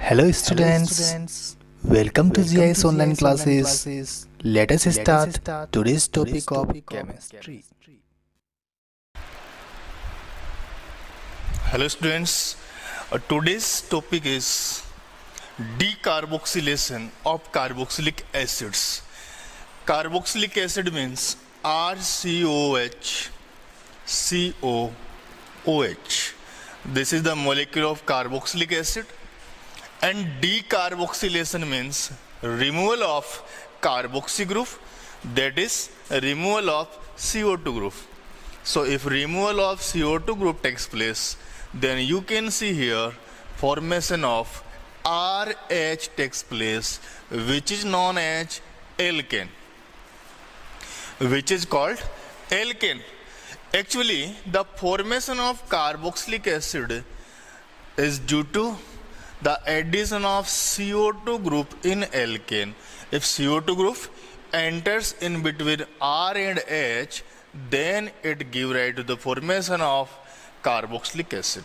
Hello students, welcome to GIS online classes. Let us start today's topic of chemistry. Hello students, today's topic is decarboxylation of carboxylic acids. Carboxylic acid means RCOH, COOH. This is the molecule of carboxylic acid. And decarboxylation means removal of carboxy group, that is removal of CO2 group. So if removal of CO2 group takes place, then you can see here formation of RH takes place, which is known as alkane, which is called alkane. Actually, the formation of carboxylic acid is due to the addition of CO2 group in alkane. If CO2 group enters in between R and H, then it give rise to the formation of carboxylic acid.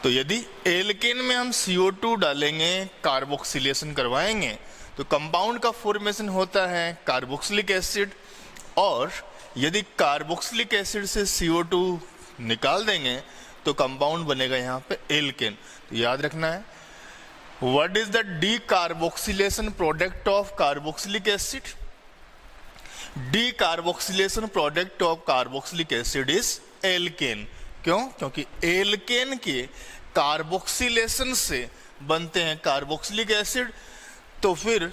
तो यदि alkene में हम CO2 डालेंगे, carboxylation करवाएंगे, तो compound का formation होता है कार्बोक्सिलिक एसिड, और यदि कार्बोक्सिलिक एसिड से CO2 निकाल देंगे तो कंपाउंड बनेगा यहाँ पे एल्केन. तो याद रखना है, what is the decarboxylation product of carboxylic acid? Decarboxylation product of carboxylic acid is alkane. क्यों? क्योंकि एल्केन के कार्बोक्सिलेशन से बनते हैं कार्बोक्सिलिक एसिड, तो फिर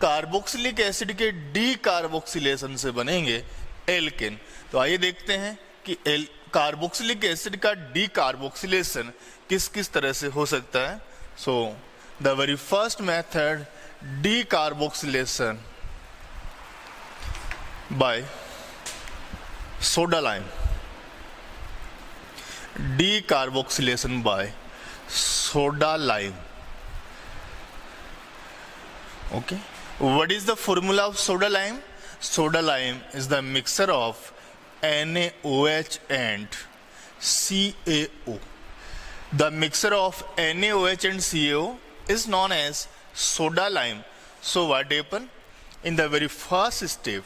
कार्बोक्सिलिक एसिड के डीकार्बोक्सिलेशन से बनेंगे एल्केन. तो आइए देखते हैं कि कार्बोक्सिलिक एसिड का डीकार्बोक्सिलेशन किस किस तरह से हो सकता है. सो the very first method, decarboxylation by soda lime. Decarboxylation by soda lime. Okay. What is the formula of soda lime? Soda lime is the mixture of NaOH and CaO. The mixture of NaOH and CaO is known as soda lime. So what happen? In the very first step,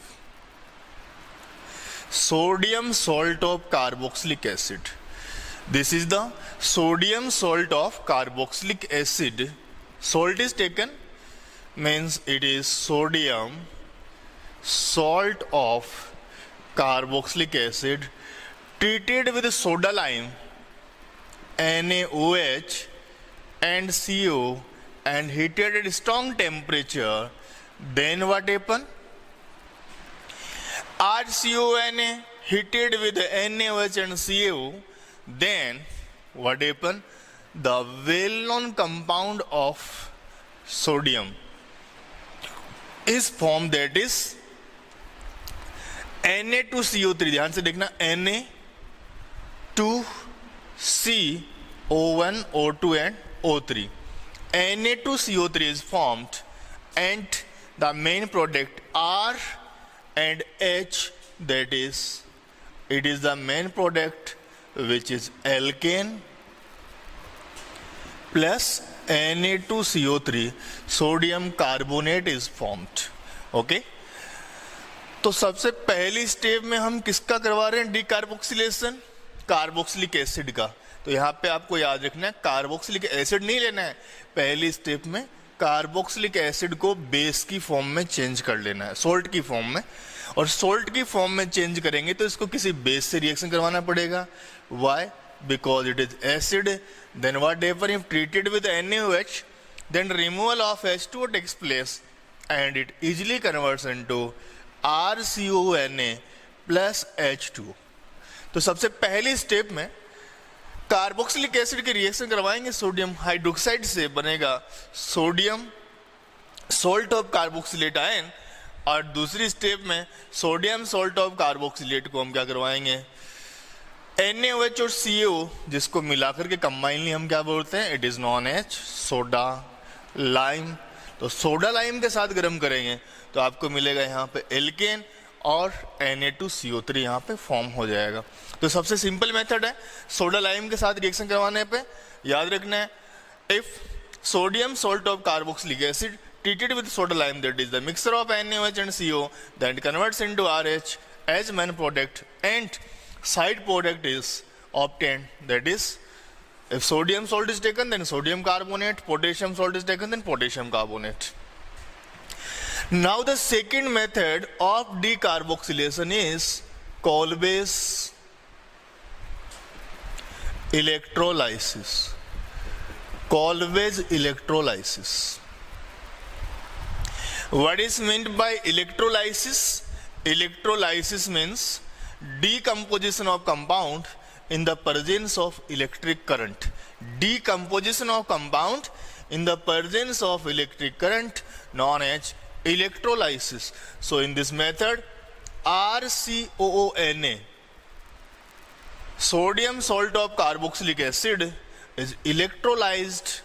sodium salt of carboxylic acid. This is the sodium salt of carboxylic acid. Salt is taken, means it is sodium salt of carboxylic acid treated with soda lime, NaOH and CO, and heated at strong temperature. Then what happen? RCONA heated with NaOH and CO. Then what happen? The well-known compound of sodium is formed, that is Na2CO3. ध्यान से देखना, Na2CO1, O2 and O3. Na2CO3 is formed, and the main product R and H, that is, it is the main product which is alkane plus Na2CO3, sodium carbonate is formed. Okay. तो सबसे पहली step में हम किसका करवा रहे हैं decarboxylation? Carboxylic acid का. तो यहाँ पे आपको याद रखना है, कार्बोक्सिलिक एसिड नहीं लेना है. पहली स्टेप में कार्बोक्सिलिक एसिड को बेस की फॉर्म में चेंज कर लेना है, सोल्ट की फॉर्म में. और सोल्ट की फॉर्म में चेंज करेंगे तो इसको किसी बेस से रिएक्शन करवाना पड़ेगा. Why? Because it is acid. Then what happen if treated with NaOH, then removal of H2O takes place and it easily converts into RCONA plus H2O. तो सबसे पहली स्टेप में कार्बोक्सिलिक एसिड के reaction करवाएंगे sodium hydroxide से, बनेगा sodium salt of carboxylate ion. और दूसरी स्टेप में सोडियम सोल्ट ऑफ कार्बोक्सिलेट को हम क्या करवाएंगे? NaOH और CO, जिसको मिलाकर के कंबाइनली हम क्या बोलते हैं? It is known as soda lime. तो सोडा लाइम के साथ गर्म करेंगे तो आपको मिलेगा यहाँ पे एल्केन और Na2CO3 यहाँ पे फॉर्म हो जाएगा. तो सबसे सिंपल मेथड है सोडा लाइम के साथ रिएक्शन करवाने पे. याद रखना है, if sodium salt of carboxylic acid treated with soda lime, that is the mixture of NaOH and CO, that converts into RH as main product, and side product is obtained, that is if sodium salt is taken then sodium carbonate, potassium salt is taken then potassium carbonate. Now the second method of decarboxylation is Kolbe's electrolysis. Kolbe's electrolysis. What is meant by electrolysis? Electrolysis means decomposition of compound in the presence of electric current. Decomposition of compound in the presence of electric current known as electrolysis. So in this method, RCOONA, sodium salt of carboxylic acid, is electrolyzed.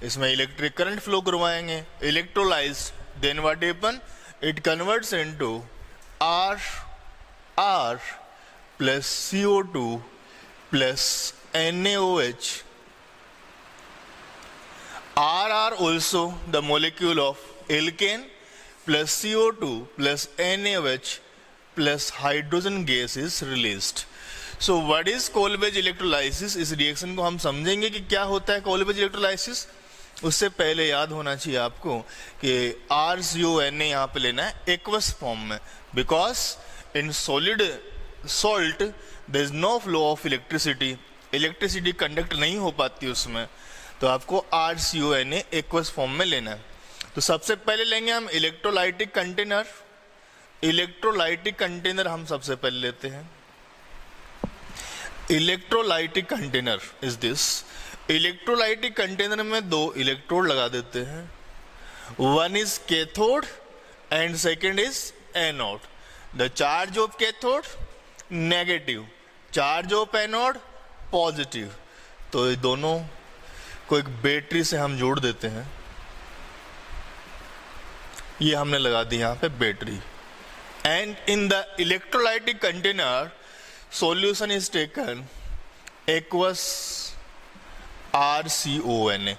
इसमें electric current flow करवाएंगे, electrolyzed, then what happen? It converts into R plus CO2 plus NaOH. R also the molecule of alkane plus CO2 plus NaOH plus hydrogen gas is released. So what is Kolbe's electrolysis? इस reaction को हम समझेंगे कि क्या होता है Kolbe's electrolysis. उससे पहले याद होना चाहिए आपको कि RCONA यहाँ पे लेना है एक्वस फॉर्म में, because in solid salt there is no flow of electricity. Electricity conduct नहीं हो पाती उसमें, तो आपको RCONA एक्वस फॉर्म में लेना है. तो सबसे पहले लेंगे हम इलेक्ट्रोलाइटिक कंटेनर. इलेक्ट्रोलाइटिक कंटेनर हम सबसे पहले लेते हैं. Electrolytic container is this. Electrolytic container में दो इलेक्ट्रोड लगा देते हैं. One is cathode and second is anode. The charge of cathode negative, charge of anode positive. तो ये दोनों को एक बैटरी से हम जोड़ देते हैं. ये हमने लगा दी यहाँ पे battery. And in the electrolytic container solution is taken aqueous RCONA.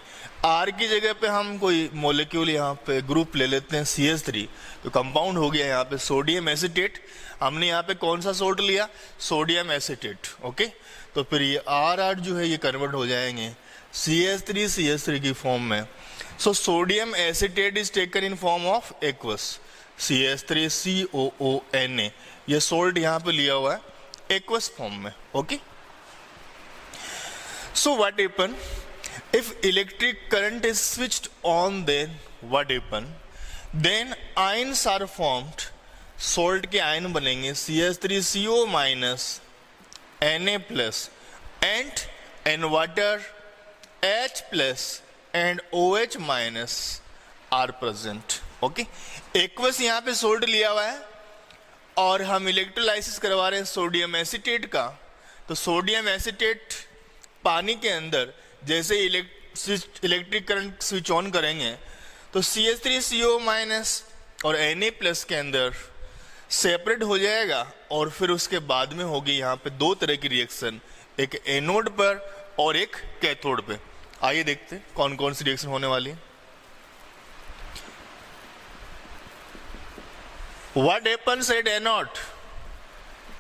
R की जगह पे हम कोई मोलिक्यूल यहाँ पे ग्रुप ले लेते हैं CH3, तो कंपाउंड हो गया यहाँ पे सोडियम एसिटेट. हमने यहाँ पे कौन सा सोल्ट लिया? Sodium acetate. ओके, तो फिर ये R जो है ये कन्वर्ट हो जाएंगे CH3 की फॉर्म में. So sodium acetate is taken in form of aqueous CH3COONA. ये सोल्ट यहाँ पे लिया हुआ है aqueous form में. Okay, so what happen if electric current is switched on? Then what happen? Then ions are formed. salt के ion बनेंगे CH3CO minus Na plus and water H plus and OH minus are present. Okay, aqueous यहाँ पे salt लिया हुआ है और हम electrolysis करवा रहे हैं सोडियम एसिटेट का. तो सोडियम एसिटेट पानी के अंदर जैसे इलेक्ट्रिक करंट स्विच ऑन करेंगे तो CH3CO माइनस और Na प्लस के अंदर सेपरेट हो जाएगा. और फिर उसके बाद में होगी यहाँ पे दो तरह की रिएक्शन, एक एनोड पर और एक कैथोड पे. आइए देखते हैं कौन कौन सी रिएक्शन होने वाली है. What happens at anode?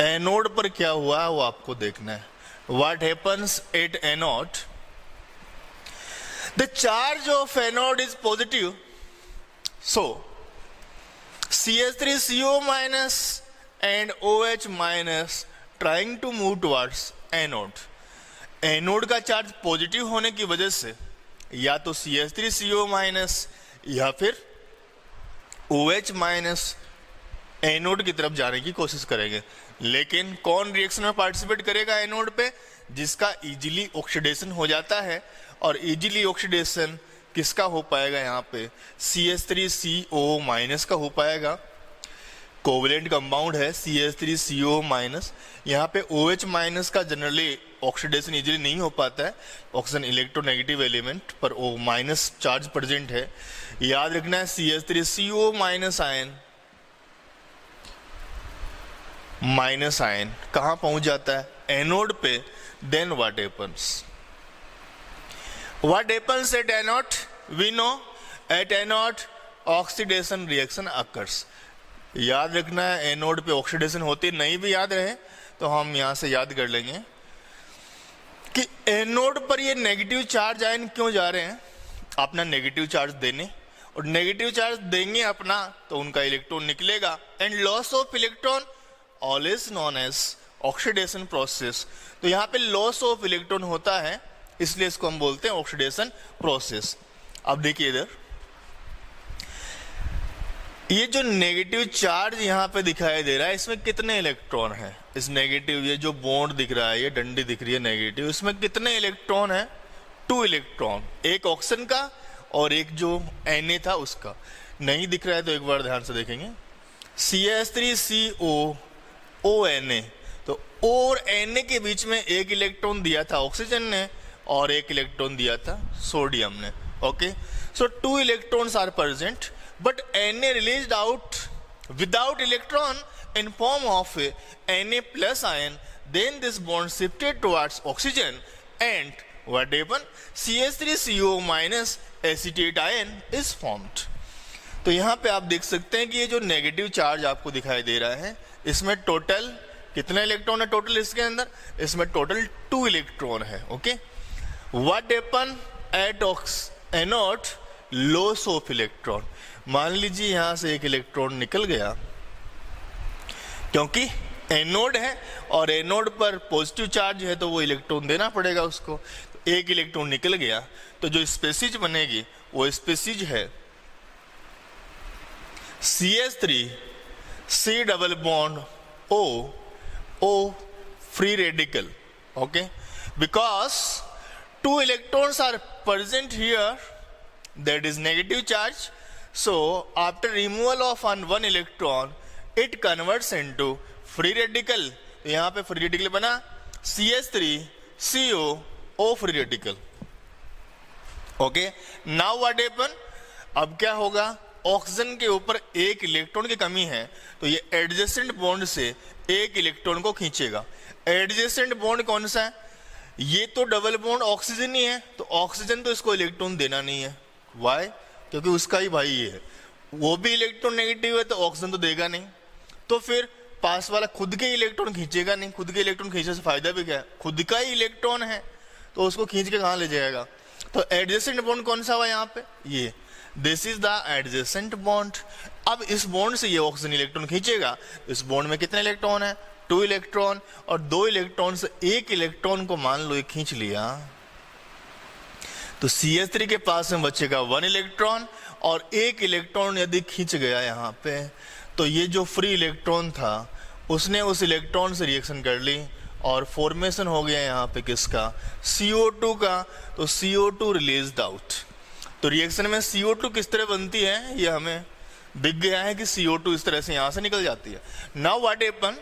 Anode पर क्या हुआ है वो आपको देखना है. What happens at anode? The charge of anode is positive. So CH3CO minus and OH minus trying to move towards anode. Anode का चार्ज पॉजिटिव होने की वजह से या तो CH3CO माइनस या फिर OH माइनस एनोड की तरफ जाने की कोशिश करेंगे. लेकिन कौन रिएक्शन में पार्टिसिपेट करेगा एनोड पे? जिसका इजीली ऑक्सीडेशन हो जाता है. और इजीली ऑक्सीडेशन किसका हो पाएगा? यहाँ पे CH3CO माइनस का हो पाएगा. कोवलेंट कंपाउंड है CH3CO माइनस. यहाँ पे OH माइनस का जनरली ऑक्सीडेशन इजीली नहीं हो पाता है, ऑक्सीजन इलेक्ट्रोनेगेटिव एलिमेंट पर O माइनस चार्ज प्रेजेंट है. याद रखना है CH3CO minus ion minus ion कहां पहुंच जाता है? एनोड पे. Then what happens? What happens at anode? We know at anode oxidation reaction occurs. याद रखना है, एनोड पे ऑक्सीडेशन होती, नहीं भी याद रहे तो हम यहां से याद कर लेंगे कि एनोड पर ये नेगेटिव चार्ज आयन क्यों जा रहे हैं, अपना नेगेटिव चार्ज देने, और नेगेटिव चार्ज देंगे अपना तो उनका इलेक्ट्रॉन निकलेगा, and loss of electron all is known as oxidation process. तो यहाँ पे लॉस ऑफ इलेक्ट्रॉन होता है, इसलिए इसको हम बोलते हैं ऑक्सीडेशन प्रोसेस। अब देखिए इधर ये जो नेगेटिव चार्ज यहाँ पे दिखाई दे रहा है, इसमें कितने इलेक्ट्रॉन हैं? इस नेगेटिव, ये जो बॉन्ड दिख रहा है, ये डंडी दिख रही है नेगेटिव, इसमें कितने इलेक्ट्रॉन है? 2 इलेक्ट्रॉन, एक ऑक्सीजन का और एक जो Na था उसका। नहीं दिख रहा है तो एक बार ध्यान से देखेंगे, CH3CO ONA, तो O और Na के बीच में एक इलेक्ट्रॉन दिया था ऑक्सीजन ने और एक इलेक्ट्रॉन दिया था सोडियम ने। Okay, so 2 electrons are present, but Na released out without electron in form of Na plus ion. Then this bond shifted towards oxygen and what happened? CH3CO minus acetate ion is formed. तो यहाँ पे आप देख सकते हैं कि ये जो नेगेटिव चार्ज आपको दिखाई दे रहा है, इसमें टोटल कितने इलेक्ट्रॉन है टोटल इसके अंदर? इसमें टोटल 2 इलेक्ट्रॉन है। Okay, what happened at anode? Loss of electron. मान लीजिए यहां से एक इलेक्ट्रॉन निकल गया, क्योंकि एनोड है और एनोड पर पॉजिटिव चार्ज है तो वो इलेक्ट्रॉन देना पड़ेगा उसको। तो एक इलेक्ट्रॉन निकल गया तो जो स्पेसीज बनेगी वो स्पेसीज है CH3 C double bond O free radical. Okay, because 2 electrons are present here, that is negative charge. So after removal of one electron, it converts into free radical. तो यहाँ पे free radical बना CH3CO free radical. Okay, now what happen? अब क्या होगा? Oxygen के ऊपर एक इलेक्ट्रॉन की कमी है तो ये एडजेसेंट बॉन्ड से एक इलेक्ट्रॉन को खींचेगा। एडजेसेंट बॉन्ड कौन सा है? ये तो डबल बॉन्ड ऑक्सीजन ही है, तो ऑक्सीजन तो इसको इलेक्ट्रॉन देना नहीं है। वाई? क्योंकि उसका ही भाई ये है, वो भी इलेक्ट्रॉन नेगेटिव है तो ऑक्सीजन तो देगा नहीं, तो फिर पास वाला खुद के इलेक्ट्रॉन खींचेगा नहीं। खुद के इलेक्ट्रॉन खींचने से फायदा भी क्या है? खुद का ही इलेक्ट्रॉन है तो उसको खींच के कहाँ ले जाएगा? तो एडजेसेंट बॉन्ड कौन सा हुआ यहाँ पे? ये, this is the adjacent bond. अब इस बॉन्ड से ये ऑक्सीजन इलेक्ट्रॉन खींचेगा, इस बॉन्ड में कितने इलेक्ट्रॉन है? 2 इलेक्ट्रॉन, और 2 इलेक्ट्रॉन से एक इलेक्ट्रॉन को मान लो ये खींच लिया तो CH3 के पास में बचेगा 1 इलेक्ट्रॉन, और एक इलेक्ट्रॉन यदि खींच गया यहाँ पे तो ये जो फ्री इलेक्ट्रॉन था उसने उस इलेक्ट्रॉन से रिएक्शन कर ली और फॉर्मेशन हो गया यहाँ पे किसका? CO2 का। तो CO2 रिलीज्ड आउट। तो रिएक्शन में CO2 किस तरह बनती है ये हमें दिख गया है कि CO2 इस तरह से यहाँ से निकल जाती है। Now what happen?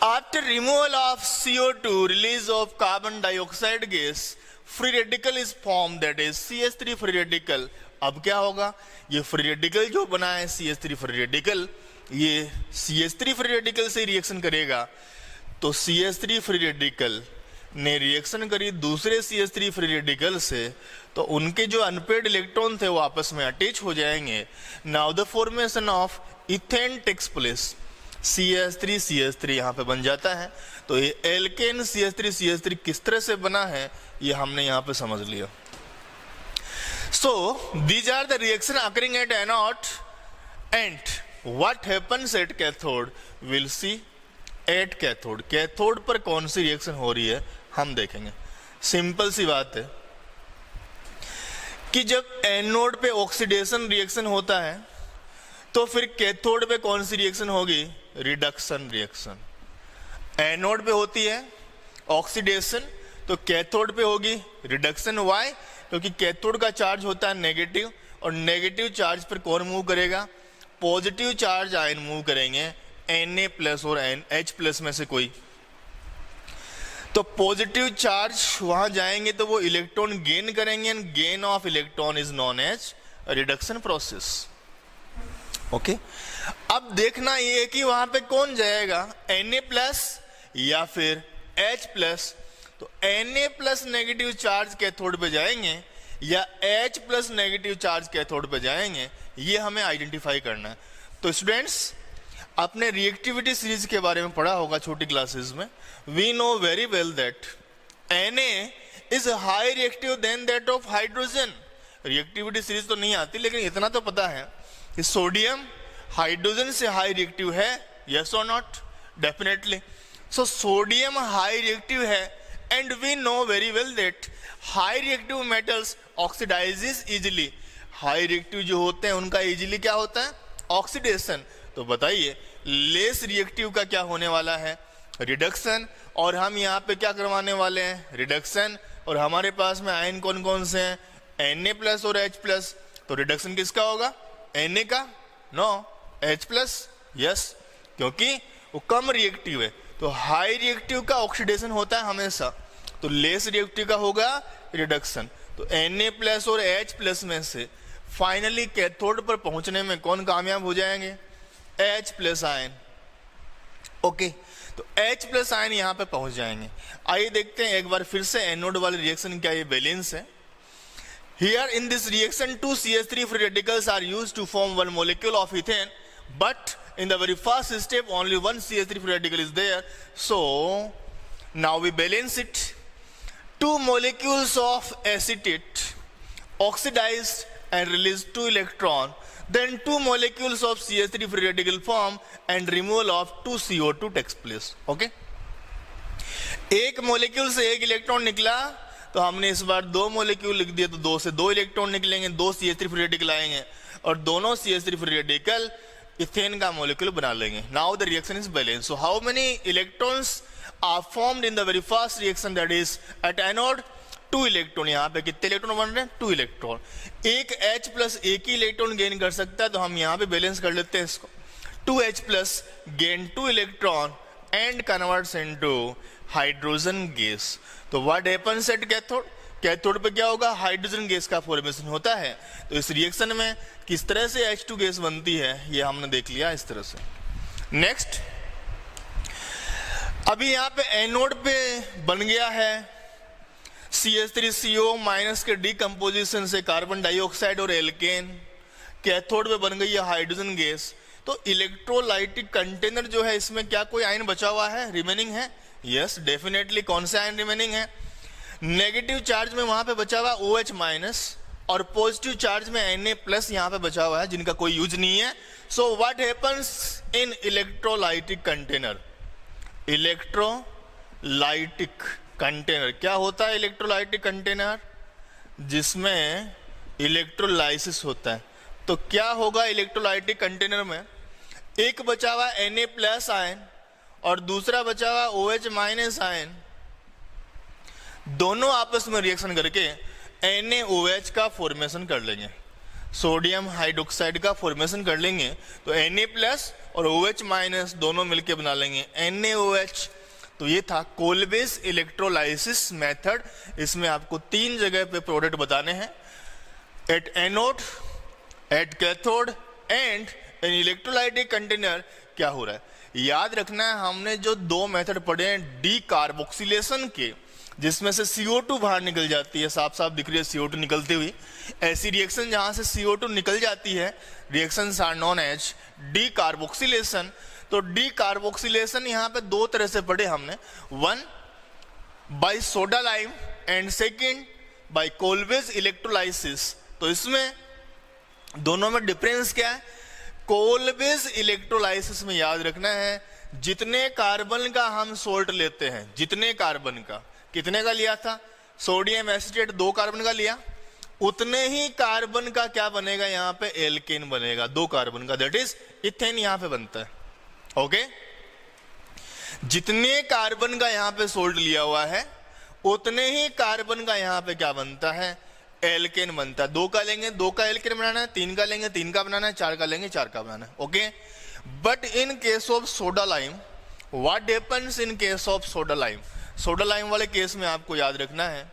After removal of CO2, release of carbon dioxide gas, free radical is formed, that is CH3 free radical. अब क्या होगा? ये फ्री रेडिकल जो बना है CH3 फ्री रेडिकल, ये CH3 फ्री रेडिकल से रिएक्शन करेगा। तो CH3 फ्री रेडिकल ने रिएक्शन करी दूसरे CH3 फ्री रेडिकल से, तो उनके जो अनपेड इलेक्ट्रॉन थे वो आपस में अटैच हो जाएंगे। Now the formation of ethane takes place. CH3 यहाँ पे बन जाता है। तो ये एल्केन CH3 किस तरह से बना है ये हमने यहाँ पे समझ लिया। So these are the reaction occurring at anode, and what happens at cathode? We'll see at cathode. Cathode पर कौन सी रिएक्शन हो रही है हम देखेंगे। सिंपल सी बात है कि जब एनोड पे ऑक्सीडेशन रिएक्शन होता है तो फिर कैथोड पे कौन सी रिएक्शन होगी? Reduction reaction. एनोड पे होती है ऑक्सीडेशन, तो कैथोड पे होगी रिडक्शन। वाई? क्योंकि कैथोड का चार्ज होता है नेगेटिव, और नेगेटिव चार्ज पर कौन मूव करेगा? पॉजिटिव चार्ज आयन मूव करेंगे, Na प्लस और H प्लस में से कोई। तो पॉजिटिव चार्ज वहां जाएंगे तो वो इलेक्ट्रॉन गेन करेंगे, and gain of electron is known as reduction process. Okay, अब देखना ये है कि वहां पे कौन जाएगा, Na प्लस या फिर H प्लस। तो Na plus negative charge cathode पे जाएंगे, या H plus negative charge cathode पे जाएंगे, ये हमें आइडेंटिफाई करना है। तो स्टूडेंट्स, आपने रिएक्टिविटी सीरीज के बारे में पढ़ा होगा छोटी क्लासेस में। We know very well that Na is high reactive then that of hydrogen. Reactivity series तो नहीं आती, लेकिन इतना तो पता है कि सोडियम हाइड्रोजन से हाई रिएक्टिव है, यस और not? Definitely. So sodium high reactive है, and we know very well that high reactive metals oxidises easily. High reactive जो होते हैं उनका इजिली क्या होता है? ऑक्सीडेशन। तो बताइए लेस रिएक्टिव का क्या होने वाला है? रिडक्शन। और हम यहाँ पे क्या करवाने वाले हैं? रिडक्शन। और हमारे पास में आयन कौन कौन से हैं? Na प्लस और H प्लस। तो रिडक्शन किसका होगा? Na का? No, H plus. यस, क्योंकि वो कम रिएक्टिव है। तो हाई रिएक्टिव का ऑक्सीडेशन होता है हमेशा, तो लेस रिएक्टिव का होगा रिडक्शन। तो Na प्लस और H प्लस में से फाइनली कैथोड पर पहुंचने में कौन कामयाब हो जाएंगे? H plus ion. ओके, तो H प्लस आयन यहाँ पे पहुंच जाएंगे। आइए देखते हैं एक बार फिर से एनोड वाली रिएक्शन, क्या ये बैलेंस है? Here in this reaction, two CH3 free radicals are used to form one molecule of ethane, but in the very first step only one CH3 free radical is there. So now we balance it. Two molecules of acetate oxidized and release 2 electron. Then two molecules of CH3 free radical form and removal of 2 CO2 takes place. Okay? एक molecule से एक electron निकला, तो हमने इस बार 2 molecule लिख दिया, तो 2 से 2 इलेक्ट्रॉन निकलेंगे, 2 CH3 फ्री रेडिकल आएंगे, और दोनों CH3 फ्री रेडिकल इथेन का मोलिक्यूल बना लेंगे। Now the reaction is balance. So how many electrons are formed in the very first reaction, that is at anode 2 electron. यहाँ पे कितने इलेक्ट्रॉन बन रहे हैं? 2 इलेक्ट्रॉन। एक H प्लस एक ही इलेक्ट्रॉन गेन कर सकता है, तो हम यहाँ पे बैलेंस कर लेते हैं इसको। 2H plus gain 2 electron and converts into hydrogen gas. तो what happens at cathode? Cathode पे क्या होगा? हाइड्रोजन गैस का फॉर्मेशन होता है। तो इस रिएक्शन में किस तरह से H2 गैस बनती है, ये हमने देख लिया इस तरह से। नेक्स्ट, अभी यहाँ पे एनोड पे बन गया है CH3CO माइनस के डिकम्पोजिशन से कार्बन डाइऑक्साइड और एल्केन। कैथोड पे बन गई है हाइड्रोजन गैस। तो इलेक्ट्रोलाइटिक कंटेनर जो है, इसमें क्या कोई आयन बचा हुआ है, रिमेनिंग है? Yes, definitely. कौन से आयन रिमेनिंग है? नेगेटिव चार्ज में वहां पे बचा हुआ OH माइनस, और पॉजिटिव चार्ज में Na प्लस यहाँ पे बचा हुआ है, जिनका कोई यूज नहीं है। So what happens in electrolytic container? Electrolytic container क्या होता है? इलेक्ट्रोलाइटिक कंटेनर जिसमें इलेक्ट्रोलाइसिस होता है। तो क्या होगा इलेक्ट्रोलाइटिक कंटेनर में? एक बचा हुआ Na प्लस आयन और दूसरा बचा हुआ OH माइनस आयन, दोनों आपस में रिएक्शन करके NaOH का फॉर्मेशन कर लेंगे, सोडियम हाइड्रोक्साइड का फॉर्मेशन कर लेंगे। तो Na प्लस और OH माइनस दोनों मिलके बना लेंगे NaOH। तो ये था कोलबेस इलेक्ट्रोलाइसिस मेथड। इसमें आपको 3 जगह पे प्रोडक्ट बताने हैं, at anode, at cathode and in electrolytic container क्या हो रहा है। याद रखना है, हमने जो 2 मेथड पढ़े हैं डीकार्बोक्सिलेशन के, जिसमें से CO2 बाहर निकल जाती है, साफ साफ दिख रही है CO2 निकलती हुई। ऐसी रिएक्शन जहां से CO2 निकल जाती है, reactions are known as decarboxylation. तो डीकार्बोक्सिलेशन यहाँ पे 2 तरह से पढ़े हमने, 1 by soda lime and second by Kolbe's electrolysis. तो इसमें दोनों में डिफरेंस क्या है? कोलबेस इलेक्ट्रोलाइसिस में याद रखना है, जितने कार्बन का हम सोल्ट लेते हैं, जितने कार्बन का, कितने का लिया था? सोडियम एसिटेट 2 कार्बन का लिया, उतने ही कार्बन का क्या बनेगा? यहाँ पे एल्केन बनेगा 2 कार्बन का, दैट इज इथेन यहाँ पे बनता है। ओके, जितने कार्बन का यहाँ पे सोल्ट लिया हुआ है, उतने ही कार्बन का यहाँ पे क्या बनता है? एल्केन बनता है। 2 का लेंगे 2 का एल्केन बनाना है, 3 का लेंगे 3 का बनाना है, 4 का लेंगे 4 का बनाना है। Okay, but in case of soda lime, what happens in case of soda lime? Soda lime वाले केस में आपको याद रखना है,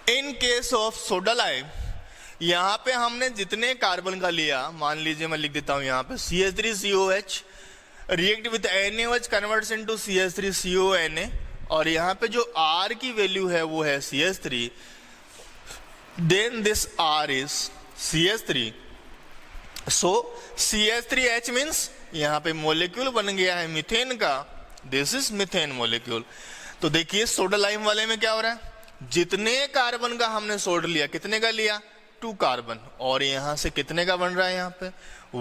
in case of soda lime, यहां पे हमने जितने कार्बन का लिया, मान लीजिए मैं लिख देता हूं यहां पे CH3COH react with NaOH converts into CH3CONa, और यहां पे जो R की वैल्यू है वो है CH3, then this R is CH3. So CH3H means यहाँ पे मोलिक्यूल बन गया है मीथेन का, दिस इज मीथेन मोलिक्यूल। तो देखिए सोडा लाइम वाले में क्या हो रहा है, जितने कार्बन का हमने सोल्ट लिया, कितने का लिया, 2 कार्बन, और यहां से कितने का बन रहा है, यहाँ पे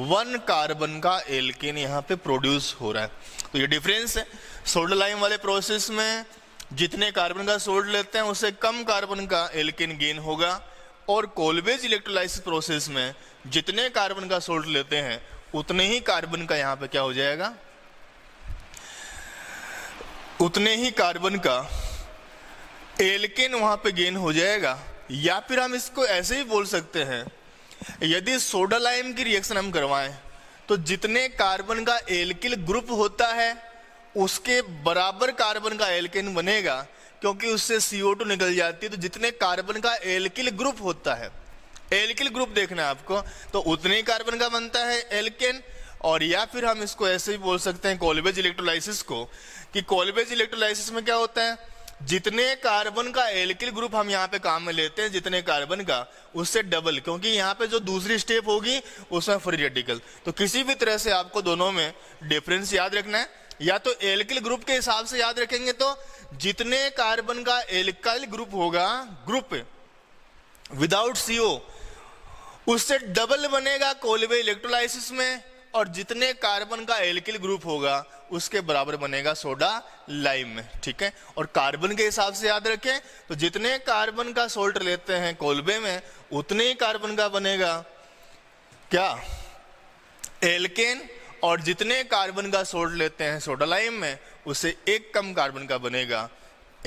1 कार्बन का एल्केन यहाँ पे प्रोड्यूस हो रहा है। तो ये डिफरेंस है, सोडा लाइम वाले प्रोसेस में जितने कार्बन का सोल्ट लेते हैं उससे कम कार्बन का एल्केन गेन होगा, और कोलबेज इलेक्ट्रोलाइसिस प्रोसेस में जितने कार्बन का सोल्ट लेते हैं उतने ही कार्बन का यहाँ पे क्या हो जाएगा, उतने ही कार्बन का एल्केन वहां पे गेन हो जाएगा। या फिर हम इसको ऐसे ही बोल सकते हैं, यदि सोडा लाइम की रिएक्शन हम करवाएं तो जितने कार्बन का एल्किल ग्रुप होता है उसके बराबर कार्बन का एल्केन बनेगा, क्योंकि उससे CO2 निकल जाती है। तो जितने कार्बन का एल्किल ग्रुप होता है, एल्किल ग्रुप देखना है आपको, तो उतने ही कार्बन का बनता है एल्केन। और या फिर हम इसको ऐसे ही बोल सकते हैं कोलबेज इलेक्ट्रोलाइसिस को, कि कोलबेज इलेक्ट्रोलाइसिस में क्या होता है, जितने कार्बन का एल्किल ग्रुप हम यहाँ पे काम में लेते हैं, जितने कार्बन का उससे डबल, क्योंकि यहाँ पे जो दूसरी स्टेप होगी उसमें फ्री रेडिकल। तो किसी भी तरह से आपको दोनों में डिफरेंस याद रखना है, या तो एल्किल ग्रुप के हिसाब से याद रखेंगे तो जितने कार्बन का एल्काइल ग्रुप होगा, ग्रुप विदाउट CO, उससे डबल बनेगा कोलबेज इलेक्ट्रोलाइसिस में, और जितने कार्बन का एल्किल ग्रुप होगा उसके बराबर बनेगा सोडा लाइम में, ठीक है। और कार्बन के हिसाब से याद रखें तो जितने कार्बन का सोल्ट लेते हैं कोलबे में उतने ही कार्बन का बनेगा क्या, एल्केन, और जितने कार्बन का सोल्ट लेते हैं सोडा लाइम में उससे एक कम कार्बन का बनेगा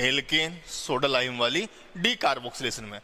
एल्केन सोडा लाइम वाली डी कार्बोक्सिलेशन में।